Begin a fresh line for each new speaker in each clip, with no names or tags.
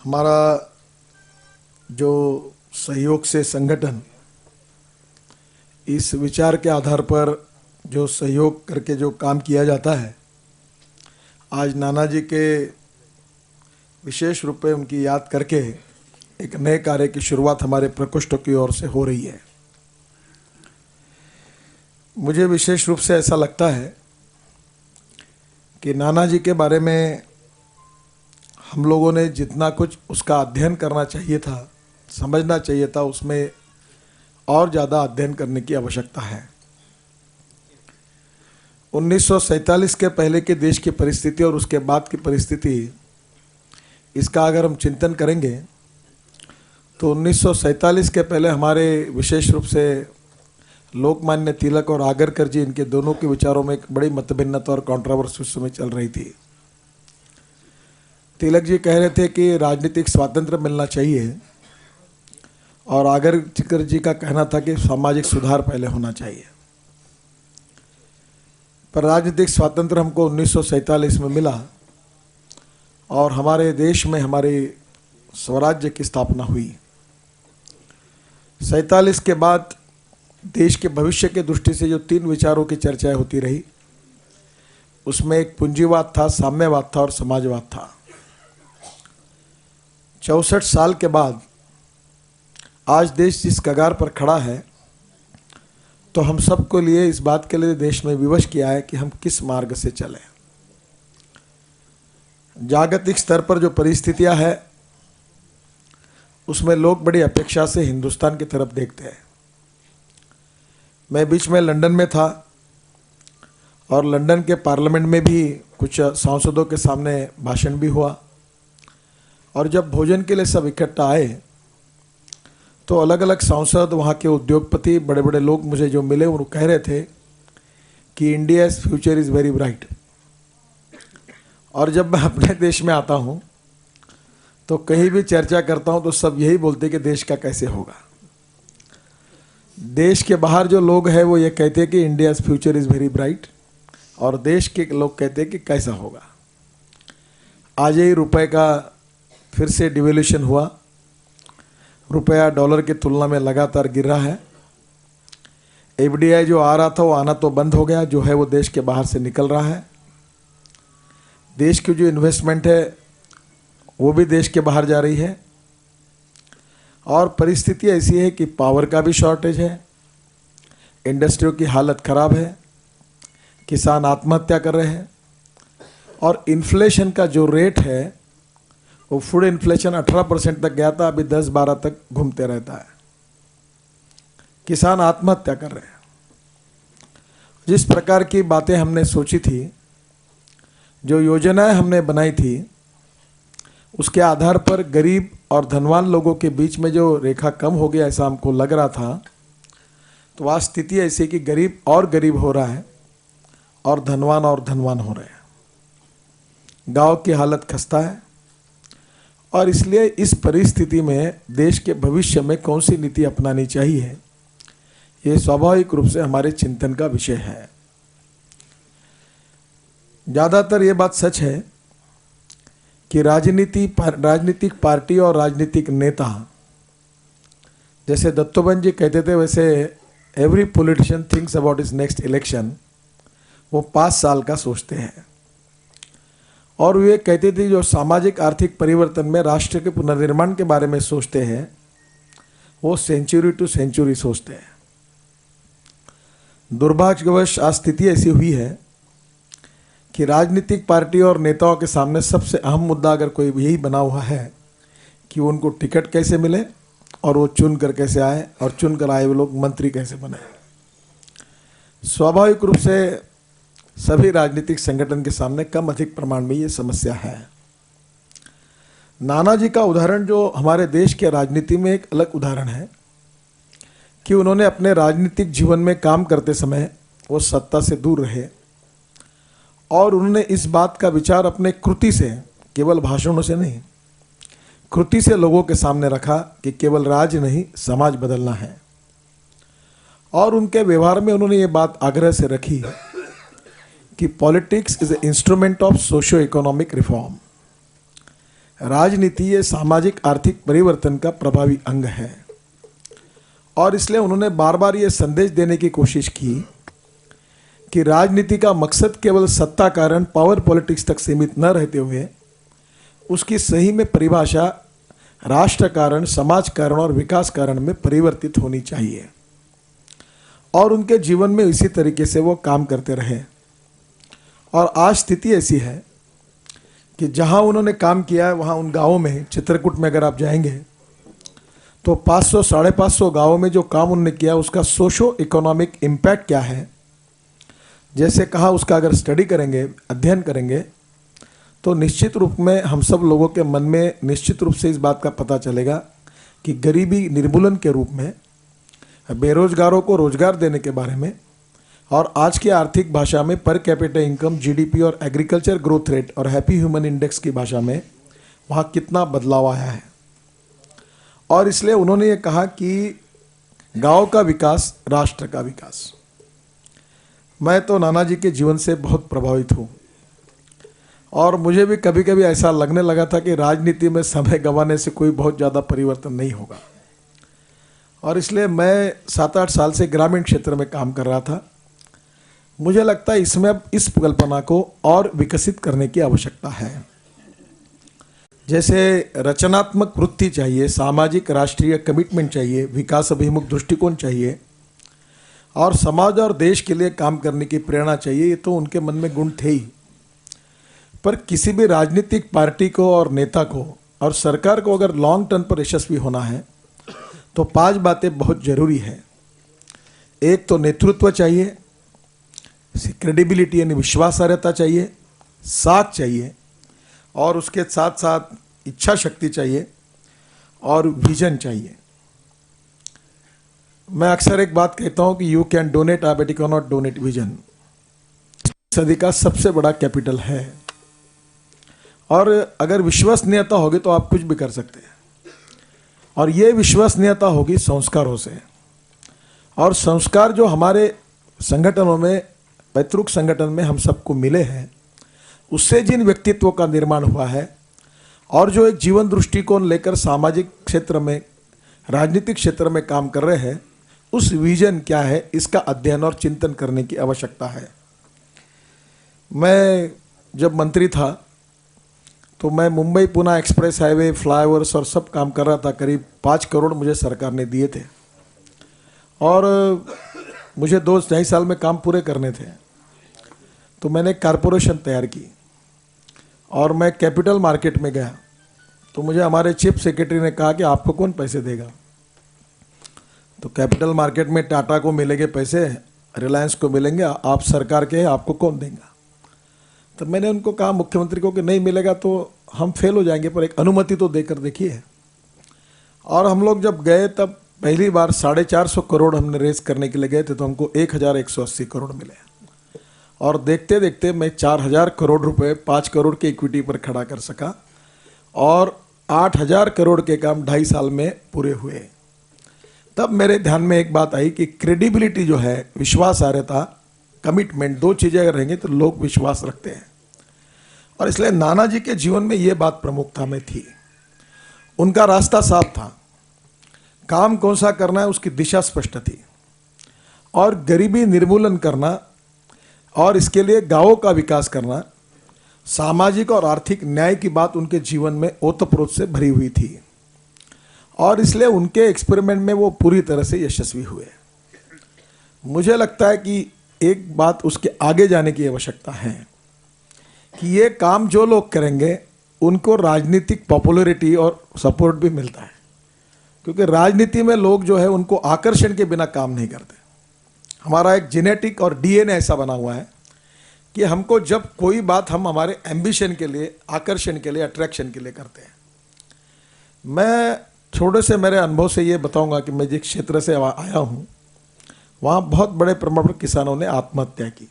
हमारा जो सहयोग से संगठन इस विचार के आधार पर जो सहयोग करके जो काम किया जाता है, आज नाना जी के विशेष रूप में उनकी याद करके एक नए कार्य की शुरुआत हमारे प्रकोष्ठ की ओर से हो रही है। मुझे विशेष रूप से ऐसा लगता है कि नाना जी के बारे में हम लोगों ने जितना कुछ उसका अध्ययन करना चाहिए था, समझना चाहिए था, उसमें और ज़्यादा अध्ययन करने की आवश्यकता है। 1947 के पहले के देश की परिस्थिति और उसके बाद की परिस्थिति, इसका अगर हम चिंतन करेंगे तो 1947 के पहले हमारे विशेष रूप से लोकमान्य तिलक और आगरकर जी, इनके दोनों के विचारों में एक बड़ी मतभिन्नता और कंट्रोवर्सी उस समय चल रही थी। तिलक जी कह रहे थे कि राजनीतिक स्वातंत्र्य मिलना चाहिए और आगरकर जी का कहना था कि सामाजिक सुधार पहले होना चाहिए। पर राजनीतिक स्वातंत्र्य हमको 1947 में मिला और हमारे देश में हमारे स्वराज्य की स्थापना हुई। 47 के बाद देश के भविष्य के दृष्टि से जो 3 विचारों की चर्चाएं होती रही, उसमें एक पूंजीवाद था, साम्यवाद था और समाजवाद था। 64 साल के बाद आज देश जिस कगार पर खड़ा है, तो हम सबको लिए इस बात के लिए देश में विवश किया है कि हम किस मार्ग से चलें। जागतिक स्तर पर जो परिस्थितियां हैं, उसमें लोग बड़ी अपेक्षा से हिंदुस्तान की तरफ देखते हैं। मैं बीच में लंदन में था और लंदन के पार्लियामेंट में भी कुछ सांसदों के सामने भाषण भी हुआ, और जब भोजन के लिए सब इकट्ठा आए तो अलग अलग सांसद, वहाँ के उद्योगपति, बड़े बड़े लोग मुझे जो मिले, वो कह रहे थे कि India's future is very bright. और जब मैं अपने देश में आता हूँ तो कहीं भी चर्चा करता हूँ तो सब यही बोलते कि देश का कैसे होगा। देश के बाहर जो लोग हैं वो ये कहते हैं कि India's future is very bright, और देश के लोग कहते हैं कि कैसा होगा। आज ही रुपए का फिर से डिवैल्यूएशन हुआ, रुपया डॉलर की तुलना में लगातार गिर रहा है। एफडीआई जो आ रहा था वो आना तो बंद हो गया, जो है वो देश के बाहर से निकल रहा है। देश की जो इन्वेस्टमेंट है वो भी देश के बाहर जा रही है, और परिस्थिति ऐसी है कि पावर का भी शॉर्टेज है, इंडस्ट्रियों की हालत ख़राब है, किसान आत्महत्या कर रहे हैं, और इन्फ्लेशन का जो रेट है वो फूड इन्फ्लेशन 18% तक गया था, अभी 10-12 तक घूमते रहता है। किसान आत्महत्या कर रहे हैं। जिस प्रकार की बातें हमने सोची थी, जो योजनाएं हमने बनाई थी, उसके आधार पर गरीब और धनवान लोगों के बीच में जो रेखा कम हो गया, ऐसा हमको लग रहा था। तो आज स्थिति ऐसी कि गरीब और गरीब हो रहा है और धनवान हो रहे हैं। गांव की हालत खस्ता है, और इसलिए इस परिस्थिति में देश के भविष्य में कौन सी नीति अपनानी चाहिए, ये स्वाभाविक रूप से हमारे चिंतन का विषय है। ज़्यादातर ये बात सच है कि राजनीतिक पार्टी और राजनीतिक नेता, जैसे दत्तोबन जी कहते थे, वैसे every politician thinks about his next election. वो 5 साल का सोचते हैं, और वे कहते थे जो सामाजिक आर्थिक परिवर्तन में राष्ट्र के पुनर्निर्माण के बारे में सोचते हैं, वो सेंचुरी टू सेंचुरी सोचते हैं। दुर्भाग्यवश आज स्थिति ऐसी हुई है कि राजनीतिक पार्टी और नेताओं के सामने सबसे अहम मुद्दा अगर कोई यही बना हुआ है कि उनको टिकट कैसे मिले और वो चुन कर कैसे आए, और चुन कर आए वो लोग मंत्री कैसे बने। स्वाभाविक रूप से सभी राजनीतिक संगठन के सामने कम अधिक प्रमाण में ये समस्या है। नाना जी का उदाहरण जो हमारे देश के राजनीति में एक अलग उदाहरण है कि उन्होंने अपने राजनीतिक जीवन में काम करते समय वो सत्ता से दूर रहे, और उन्होंने इस बात का विचार अपने कृति से, केवल भाषणों से नहीं, कृति से लोगों के सामने रखा कि केवल राज नहीं, समाज बदलना है। और उनके व्यवहार में उन्होंने ये बात आग्रह से रखी कि politics is a instrument of socio economic reform. राजनीति ये सामाजिक आर्थिक परिवर्तन का प्रभावी अंग है। और इसलिए उन्होंने बार बार ये संदेश देने की कोशिश की कि राजनीति का मकसद केवल सत्ता कारण पावर पॉलिटिक्स तक सीमित न रहते हुए उसकी सही में परिभाषा राष्ट्र कारण, समाज कारण और विकास कारण में परिवर्तित होनी चाहिए। और उनके जीवन में इसी तरीके से वो काम करते रहे। और आज स्थिति ऐसी है कि जहाँ उन्होंने काम किया है वहाँ उन गाँवों में, चित्रकूट में अगर आप जाएंगे तो 500 550 गाँवों में जो काम उन्होंने किया उसका सोशो इकोनॉमिक इम्पैक्ट क्या है, जैसे कहा उसका अगर स्टडी करेंगे, अध्ययन करेंगे तो निश्चित रूप में हम सब लोगों के मन में निश्चित रूप से इस बात का पता चलेगा कि गरीबी निर्मूलन के रूप में, बेरोजगारों को रोजगार देने के बारे में और आज की आर्थिक भाषा में पर कैपिटा इनकम, जीडीपी और एग्रीकल्चर ग्रोथ रेट और हैप्पी ह्यूमन इंडेक्स की भाषा में वहाँ कितना बदलाव आया है। और इसलिए उन्होंने ये कहा कि गांव का विकास राष्ट्र का विकास। मैं तो नाना जी के जीवन से बहुत प्रभावित हूँ और मुझे भी कभी कभी ऐसा लगने लगा था कि राजनीति में समय गंवाने से कोई बहुत ज़्यादा परिवर्तन नहीं होगा। और इसलिए मैं 7-8 साल से ग्रामीण क्षेत्र में काम कर रहा था। मुझे लगता है इसमें अब इस कल्पना को और विकसित करने की आवश्यकता है। जैसे रचनात्मक वृत्ति चाहिए, सामाजिक राष्ट्रीय कमिटमेंट चाहिए, विकास अभिमुख दृष्टिकोण चाहिए और समाज और देश के लिए काम करने की प्रेरणा चाहिए। ये तो उनके मन में गुण थे ही। पर किसी भी राजनीतिक पार्टी को और नेता को और सरकार को अगर लॉन्ग टर्म पर यशस्वी होना है तो 5 बातें बहुत ज़रूरी है। एक तो नेतृत्व चाहिए, क्रेडिबिलिटी यानी विश्वासार्हता चाहिए, साख चाहिए और उसके साथ साथ इच्छा शक्ति चाहिए और विजन चाहिए। मैं अक्सर एक बात कहता हूं कि you can donate but you can not donate vision. सदी का सबसे बड़ा कैपिटल है और अगर विश्वसनीयता होगी तो आप कुछ भी कर सकते हैं। और ये विश्वसनीयता होगी संस्कारों से। और संस्कार जो हमारे संगठनों में, पैतृक संगठन में हम सबको मिले हैं, उससे जिन व्यक्तित्वों का निर्माण हुआ है और जो एक जीवन दृष्टिकोण लेकर सामाजिक क्षेत्र में, राजनीतिक क्षेत्र में काम कर रहे हैं, उस विजन क्या है इसका अध्ययन और चिंतन करने की आवश्यकता है। मैं जब मंत्री था तो मैं Mumbai Pune express highway, flyovers और सब काम कर रहा था। करीब 5 करोड़ मुझे सरकार ने दिए थे और मुझे 2-2.5 साल में काम पूरे करने थे। तो मैंने कारपोरेशन तैयार की और मैं कैपिटल मार्केट में गया तो मुझे हमारे चीफ सेक्रेटरी ने कहा कि आपको कौन पैसे देगा। तो कैपिटल मार्केट में टाटा को मिलेंगे पैसे, रिलायंस को मिलेंगे, आप सरकार के हैं, आपको कौन देगा। तो मैंने उनको कहा मुख्यमंत्री को कि नहीं मिलेगा तो हम फेल हो जाएंगे, पर एक अनुमति तो देकर देखिए। और हम लोग जब गए तब पहली बार 450 करोड़ हमने रेस करने के लिए गए थे तो हमको 1180 करोड़ मिले। और देखते देखते मैं 4000 करोड़ रुपए 5 करोड़ के इक्विटी पर खड़ा कर सका और 8000 करोड़ के काम 2.5 साल में पूरे हुए। तब मेरे ध्यान में एक बात आई कि क्रेडिबिलिटी जो है, विश्वासार्हता, कमिटमेंट, 2 चीज़ें अगर रहेंगी तो लोग विश्वास रखते हैं। और इसलिए नाना जी के जीवन में ये बात प्रमुखता में थी। उनका रास्ता साफ था, काम कौन सा करना है उसकी दिशा स्पष्ट थी और गरीबी निर्मूलन करना और इसके लिए गांवों का विकास करना, सामाजिक और आर्थिक न्याय की बात उनके जीवन में ओतप्रोत से भरी हुई थी। और इसलिए उनके एक्सपेरिमेंट में वो पूरी तरह से यशस्वी हुए। मुझे लगता है कि एक बात उसके आगे जाने की आवश्यकता है कि ये काम जो लोग करेंगे उनको राजनीतिक पॉपुलैरिटी और सपोर्ट भी मिलता है, क्योंकि राजनीति में लोग जो है उनको आकर्षण के बिना काम नहीं करते। हमारा एक जेनेटिक और डीएनए ऐसा बना हुआ है कि हमको जब कोई बात हम हमारे एम्बिशन के लिए, आकर्षण के लिए, अट्रैक्शन के लिए करते हैं। मैं थोड़े से मेरे अनुभव से ये बताऊंगा कि मैं जिस क्षेत्र से आया हूँ वहाँ बहुत बड़े प्रमाण पर किसानों ने आत्महत्या की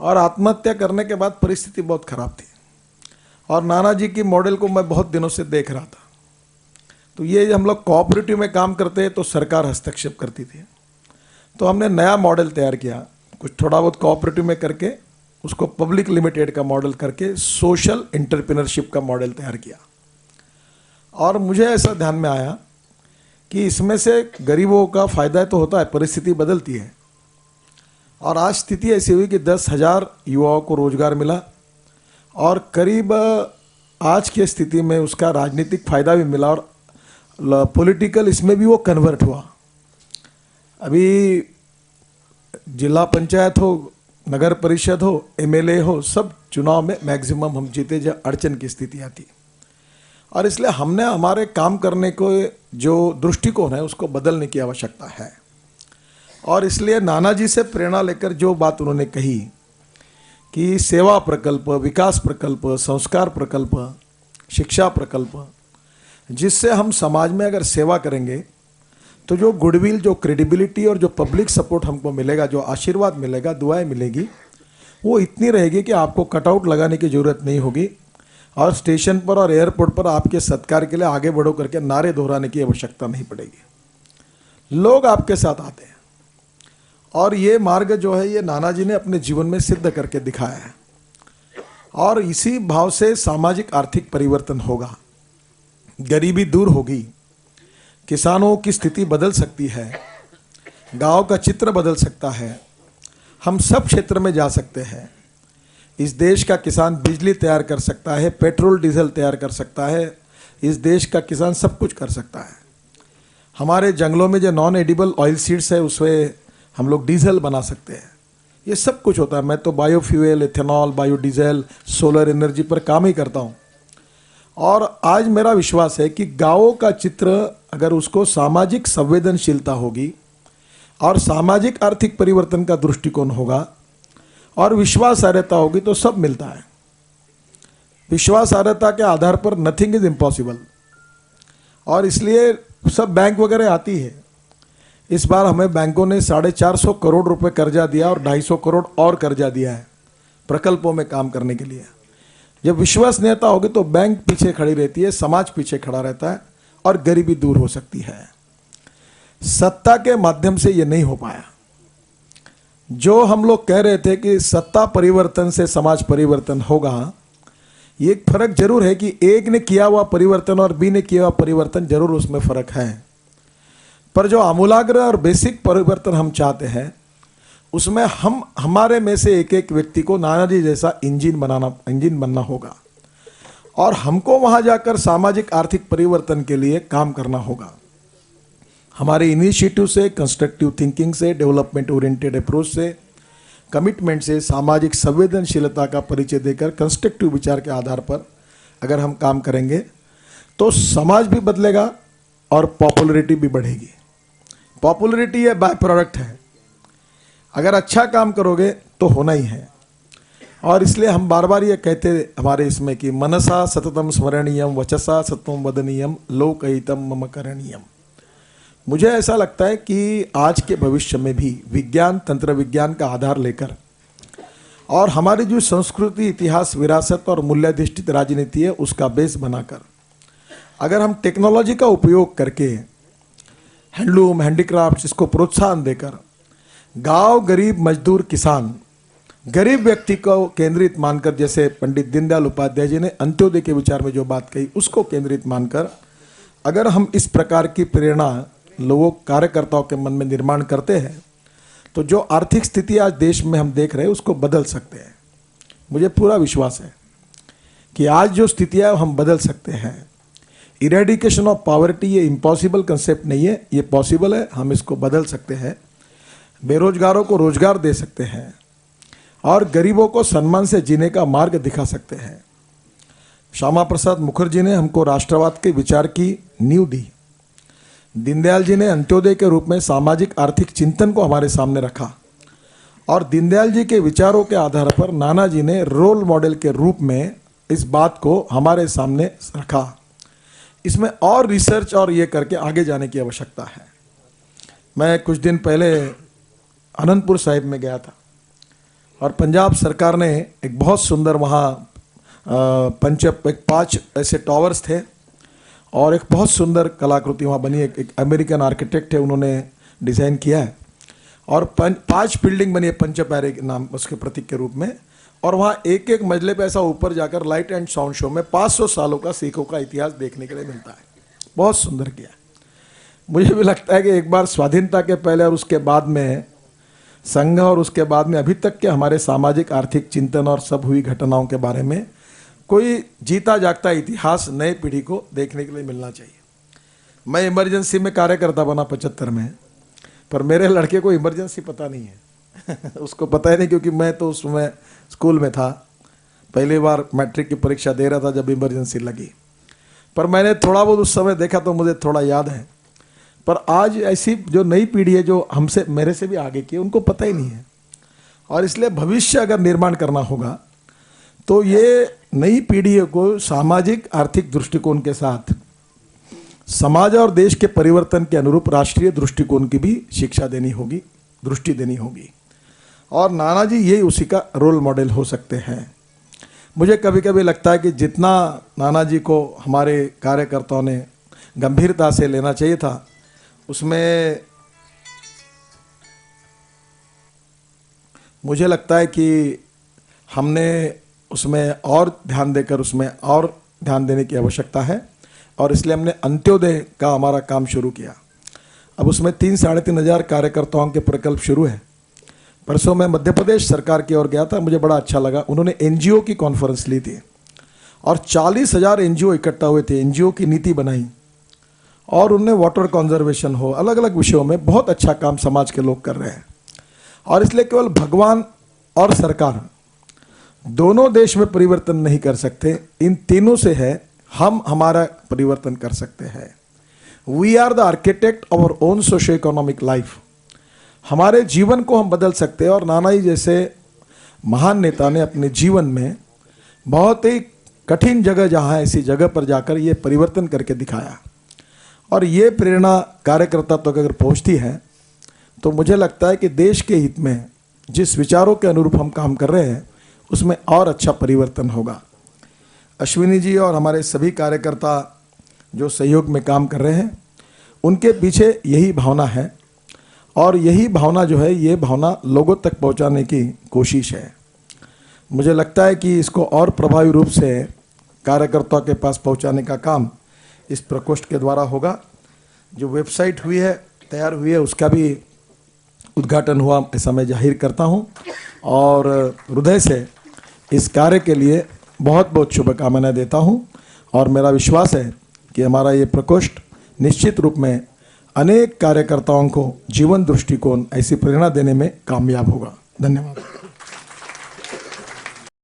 और आत्महत्या करने के बाद परिस्थिति बहुत खराब थी। और नाना जी की मॉडल को मैं बहुत दिनों से देख रहा था। तो ये हम लोग कोऑपरेटिव में काम करते हैं तो सरकार हस्तक्षेप करती थी। तो हमने नया मॉडल तैयार किया, कुछ थोड़ा बहुत कोऑपरेटिव में करके उसको पब्लिक लिमिटेड का मॉडल करके सोशल एंटरप्रेन्योरशिप का मॉडल तैयार किया। और मुझे ऐसा ध्यान में आया कि इसमें से गरीबों का फ़ायदा तो होता है, परिस्थिति बदलती है। और आज स्थिति ऐसी हुई कि 10,000 युवाओं को रोजगार मिला और करीब आज की स्थिति में उसका राजनीतिक फ़ायदा भी मिला और पॉलिटिकल इसमें भी वो कन्वर्ट हुआ। अभी जिला पंचायत हो, नगर परिषद हो, एमएलए हो, सब चुनाव में मैक्सिमम हम जीते जब अड़चन की स्थिति आती। और इसलिए हमने हमारे काम करने को जो दृष्टिकोण है उसको बदलने की आवश्यकता है। और इसलिए नानाजी से प्रेरणा लेकर जो बात उन्होंने कही कि सेवा प्रकल्प, विकास प्रकल्प, संस्कार प्रकल्प, शिक्षा प्रकल्प, जिससे हम समाज में अगर सेवा करेंगे तो जो गुडविल, जो क्रेडिबिलिटी और जो पब्लिक सपोर्ट हमको मिलेगा, जो आशीर्वाद मिलेगा, दुआएं मिलेगी, वो इतनी रहेगी कि आपको कटआउट लगाने की ज़रूरत नहीं होगी और स्टेशन पर और एयरपोर्ट पर आपके सत्कार के लिए आगे बढ़ो करके नारे दोहराने की आवश्यकता नहीं पड़ेगी। लोग आपके साथ आते हैं और ये मार्ग जो है ये नानाजी ने अपने जीवन में सिद्ध करके दिखाया है। और इसी भाव से सामाजिक आर्थिक परिवर्तन होगा, गरीबी दूर होगी, किसानों की स्थिति बदल सकती है, गांव का चित्र बदल सकता है, हम सब क्षेत्र में जा सकते हैं। इस देश का किसान बिजली तैयार कर सकता है, पेट्रोल डीजल तैयार कर सकता है, इस देश का किसान सब कुछ कर सकता है। हमारे जंगलों में जो नॉन एडिबल ऑयल सीड्स है उससे हम लोग डीजल बना सकते हैं। ये सब कुछ होता है। मैं तो biofuel, ethanol, biodiesel, solar energy पर काम ही करता हूँ। और आज मेरा विश्वास है कि गाँवों का चित्र अगर उसको सामाजिक संवेदनशीलता होगी और सामाजिक आर्थिक परिवर्तन का दृष्टिकोण होगा और विश्वासार्हता होगी तो सब मिलता है। विश्वासार्हता के आधार पर नथिंग इज इम्पॉसिबल। और इसलिए सब बैंक वगैरह आती है। इस बार हमें बैंकों ने 450 करोड़ रुपए कर्जा दिया और 250 करोड़ और कर्जा दिया है प्रकल्पों में काम करने के लिए। जब विश्वसनीयता होगी तो बैंक पीछे खड़ी रहती है, समाज पीछे खड़ा रहता है और गरीबी दूर हो सकती है। सत्ता के माध्यम से ये नहीं हो पाया। जो हम लोग कह रहे थे कि सत्ता परिवर्तन से समाज परिवर्तन होगा, ये एक फर्क जरूर है कि एक ने किया हुआ परिवर्तन और बी ने किया हुआ परिवर्तन, जरूर उसमें फर्क है। पर जो आमूलाग्र और बेसिक परिवर्तन हम चाहते हैं उसमें हम हमारे में से एक एक व्यक्ति को नानाजी जैसा इंजन बनना होगा और हमको वहां जाकर सामाजिक आर्थिक परिवर्तन के लिए काम करना होगा। हमारे इनिशिएटिव से, कंस्ट्रक्टिव थिंकिंग से, डेवलपमेंट ओरिएंटेड अप्रोच से, कमिटमेंट से, सामाजिक संवेदनशीलता का परिचय देकर कंस्ट्रक्टिव विचार के आधार पर अगर हम काम करेंगे तो समाज भी बदलेगा और पॉपुलरिटी भी बढ़ेगी। पॉपुलरिटी ये बाय प्रोडक्ट है। अगर अच्छा काम करोगे तो होना ही है। और इसलिए हम बार बार ये कहते हमारे इसमें कि मनसा सततम स्मरणीयम, वचसा सततम वदनीयम, लोकहितम मम करणीयम। मुझे ऐसा लगता है कि आज के भविष्य में भी विज्ञान, तंत्र विज्ञान का आधार लेकर और हमारी जो संस्कृति, इतिहास, विरासत और मूल्याधिष्ठित राजनीति है उसका बेस बनाकर अगर हम टेक्नोलॉजी का उपयोग करके हैंडलूम, हैंडीक्राफ्ट इसको प्रोत्साहन देकर गांव, गरीब, मजदूर, किसान, गरीब व्यक्ति को केंद्रित मानकर, जैसे पंडित दीनदयाल उपाध्याय जी ने अंत्योदय के विचार में जो बात कही उसको केंद्रित मानकर अगर हम इस प्रकार की प्रेरणा लोगों, कार्यकर्ताओं के मन में निर्माण करते हैं तो जो आर्थिक स्थिति आज देश में हम देख रहे हैं उसको बदल सकते हैं। मुझे पूरा विश्वास है कि आज जो स्थिति है हम बदल सकते हैं। इरेडिकेशन ऑफ पॉवर्टी ये इम्पॉसिबल कंसेप्ट नहीं है, ये पॉसिबल है। हम इसको बदल सकते हैं, बेरोजगारों को रोजगार दे सकते हैं और गरीबों को सम्मान से जीने का मार्ग दिखा सकते हैं। श्यामा प्रसाद मुखर्जी ने हमको राष्ट्रवाद के विचार की नींव दी। दीनदयाल जी ने अंत्योदय के रूप में सामाजिक आर्थिक चिंतन को हमारे सामने रखा और दीनदयाल जी के विचारों के आधार पर नानाजी ने रोल मॉडल के रूप में इस बात को हमारे सामने रखा। इसमें और रिसर्च और ये करके आगे जाने की आवश्यकता है। मैं कुछ दिन पहले अनंतपुर साहिब में गया था और पंजाब सरकार ने एक बहुत सुंदर वहाँ 5 ऐसे टावर्स थे और एक बहुत सुंदर कलाकृति वहाँ बनी। एक अमेरिकन आर्किटेक्ट है, उन्होंने डिज़ाइन किया है और 5 बिल्डिंग बनी है पंच प्यारे के नाम उसके प्रतीक के रूप में। और वहाँ एक एक मंजिले पे ऐसा ऊपर जाकर लाइट एंड साउंड शो में 500 सालों का सिखों का इतिहास देखने के लिए मिलता है। बहुत सुंदर किया। मुझे भी लगता है कि एक बार स्वाधीनता के पहले और उसके बाद में संघ और उसके बाद में अभी तक के हमारे सामाजिक आर्थिक चिंतन और सब हुई घटनाओं के बारे में कोई जीता जागता इतिहास नई पीढ़ी को देखने के लिए मिलना चाहिए। मैं इमरजेंसी में कार्यकर्ता बना 75 में, पर मेरे लड़के को इमरजेंसी पता नहीं है उसको पता ही नहीं, क्योंकि मैं तो उस समय स्कूल में था, पहली बार मैट्रिक की परीक्षा दे रहा था जब इमरजेंसी लगी। पर मैंने थोड़ा बहुत उस समय देखा तो मुझे थोड़ा याद है। पर आज ऐसी जो नई पीढ़ी है जो हमसे मेरे से भी आगे की है, उनको पता ही नहीं है। और इसलिए भविष्य अगर निर्माण करना होगा तो ये नई पीढ़ी को सामाजिक आर्थिक दृष्टिकोण के साथ समाज और देश के परिवर्तन के अनुरूप राष्ट्रीय दृष्टिकोण की भी शिक्षा देनी होगी, दृष्टि देनी होगी। और नाना जी यही उसी का रोल मॉडल हो सकते हैं। मुझे कभी कभी लगता है कि जितना नाना जी को हमारे कार्यकर्ताओं ने गंभीरता से लेना चाहिए था, उसमें मुझे लगता है कि हमने उसमें और ध्यान देकर उसमें और ध्यान देने की आवश्यकता है। और इसलिए हमने अंत्योदय का हमारा काम शुरू किया। अब उसमें 3-3.5 हज़ार कार्यकर्ताओं के प्रकल्प शुरू है। परसों मैं मध्य प्रदेश सरकार की ओर गया था, मुझे बड़ा अच्छा लगा। उन्होंने एनजीओ की कॉन्फ्रेंस ली थी और 40,000 एनजीओ इकट्ठा हुए थे, एनजीओ की नीति बनाई और उनने वाटर कंजर्वेशन हो, अलग अलग विषयों में बहुत अच्छा काम समाज के लोग कर रहे हैं। और इसलिए केवल भगवान और सरकार दोनों देश में परिवर्तन नहीं कर सकते, इन तीनों से है हम हमारा परिवर्तन कर सकते हैं। We are the architect of our own socio economic life. हमारे जीवन को हम बदल सकते हैं। और नाना जी जैसे महान नेता ने अपने जीवन में बहुत ही कठिन जगह, जहाँ ऐसी जगह पर जाकर ये परिवर्तन करके दिखाया। और ये प्रेरणा कार्यकर्ता तक अगर पहुँचती है तो मुझे लगता है कि देश के हित में जिस विचारों के अनुरूप हम काम कर रहे हैं उसमें और अच्छा परिवर्तन होगा। अश्विनी जी और हमारे सभी कार्यकर्ता जो सहयोग में काम कर रहे हैं, उनके पीछे यही भावना है और यही भावना जो है, ये भावना लोगों तक पहुंचाने की कोशिश है। मुझे लगता है कि इसको और प्रभावी रूप से कार्यकर्ताओं के पास पहुंचाने का काम इस प्रकोष्ठ के द्वारा होगा। जो वेबसाइट हुई है, तैयार हुई है, उसका भी उद्घाटन हुआ, ऐसा मैं जाहिर करता हूं। और हृदय से इस कार्य के लिए बहुत बहुत शुभकामनाएं देता हूं। और मेरा विश्वास है कि हमारा ये प्रकोष्ठ निश्चित रूप में अनेक कार्यकर्ताओं को जीवन दृष्टिकोण ऐसी प्रेरणा देने में कामयाब होगा। धन्यवाद।